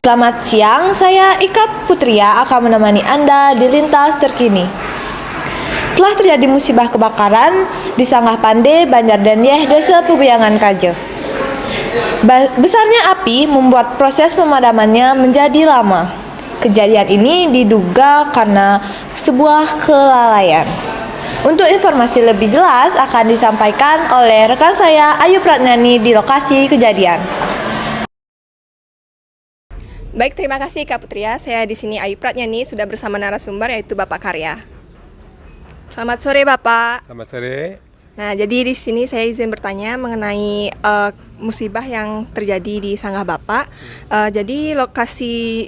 Selamat siang, saya Ika Putria akan menemani Anda di Lintas Terkini. Telah terjadi musibah kebakaran di Sanggah Pande, Banjardenjeh, Desa Peguyangan Kaje. Besarnya api membuat proses pemadamannya menjadi lama. Kejadian ini diduga karena sebuah kelalaian. Untuk informasi lebih jelas akan disampaikan oleh rekan saya Ayu Pratnani di lokasi kejadian. Baik, terima kasih Kak Putria. Saya di sini Ayu Pratnyani sudah bersama narasumber yaitu Bapak Karya. Selamat sore Bapak. Selamat sore. Nah, jadi di sini saya izin bertanya mengenai musibah yang terjadi di Sanggah Bapak. Jadi lokasi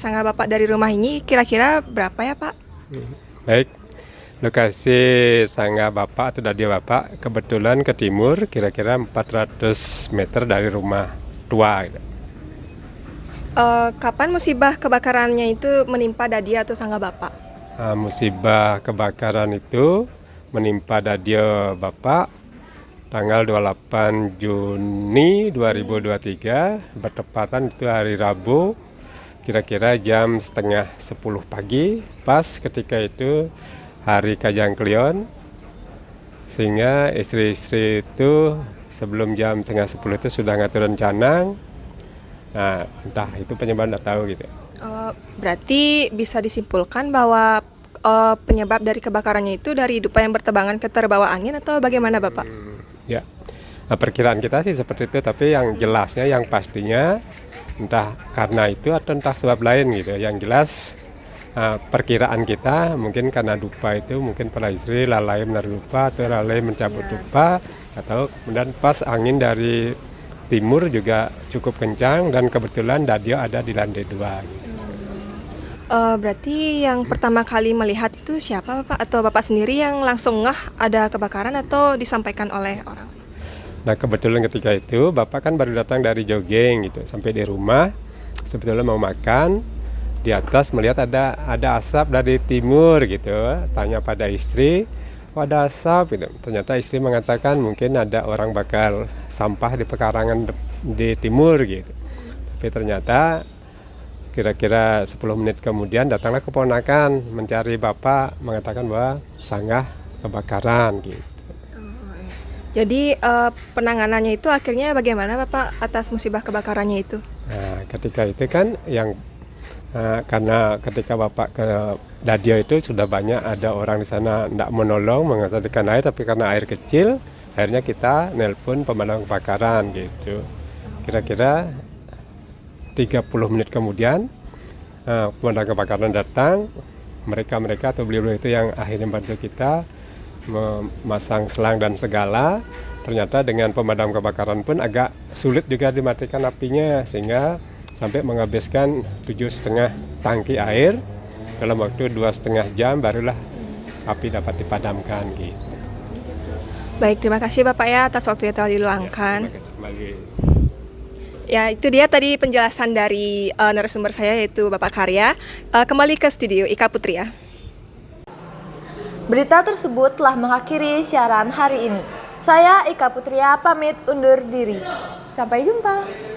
Sanggah Bapak dari rumah ini kira-kira berapa ya Pak? Baik, lokasi Sanggah Bapak atau Dadio Bapak kebetulan ke timur kira-kira 400 meter dari rumah tua. Kapan musibah kebakarannya itu menimpa Dadia atau Sanggah Bapak? Musibah kebakaran itu menimpa Dadio Bapak tanggal 28 Juni 2023, bertepatan itu hari Rabu, kira-kira jam setengah 10 pagi, pas ketika itu hari Kajang Klion, sehingga istri-istri itu sebelum jam setengah 10 itu sudah ngatur rencana. Nah, entah itu penyebab nggak tahu gitu. Berarti bisa disimpulkan bahwa penyebab dari kebakarannya itu dari dupa yang berterbangan ke terbawa angin atau bagaimana Bapak? Ya, perkiraan kita sih seperti itu, tapi yang jelasnya, yang pastinya entah karena itu atau entah sebab lain gitu. Yang jelas perkiraan kita mungkin karena dupa itu mungkin para istri lalai menaruh dupa atau lalai mencabut dupa, atau kemudian pas angin dari timur juga cukup kencang dan kebetulan Dadio ada di lantai 2 gitu. Berarti yang pertama kali melihat itu siapa Bapak? Atau Bapak sendiri yang langsung ngeh ada kebakaran atau disampaikan oleh orang? Nah, kebetulan ketika itu Bapak kan baru datang dari jogging gitu, sampai di rumah sebetulnya mau makan, di atas melihat ada asap dari timur gitu. Tanya pada istri, kok ada asap gitu. Ternyata istri mengatakan mungkin ada orang bakar sampah di pekarangan di timur gitu. Tapi ternyata kira-kira 10 menit kemudian datanglah keponakan mencari Bapak, mengatakan bahwa Sanggah kebakaran gitu. Jadi penanganannya itu akhirnya bagaimana Bapak atas musibah kebakarannya itu? Nah, ketika itu kan yang karena ketika Bapak ke Dadio itu sudah banyak ada orang di sana tidak menolong mengatasikan air, tapi karena air kecil akhirnya kita nelpon pemadam kebakaran gitu. Kira-kira 30 menit kemudian pemadam kebakaran datang, mereka atau beliau itu yang akhirnya bantu kita memasang selang dan segala. Ternyata dengan pemadam kebakaran pun agak sulit juga dimatikan apinya, sehingga sampai menghabiskan 7,5 tangki air dalam waktu 2,5 jam barulah api dapat dipadamkan gitu. Baik, terima kasih Bapak ya atas waktu yang telah diluangkan. Terima kasih kembali. Ya, itu dia tadi penjelasan dari narasumber saya yaitu Bapak Karya. Kembali ke studio Ika Putria. Berita tersebut telah mengakhiri siaran hari ini. Saya Ika Putria pamit undur diri. Sampai jumpa.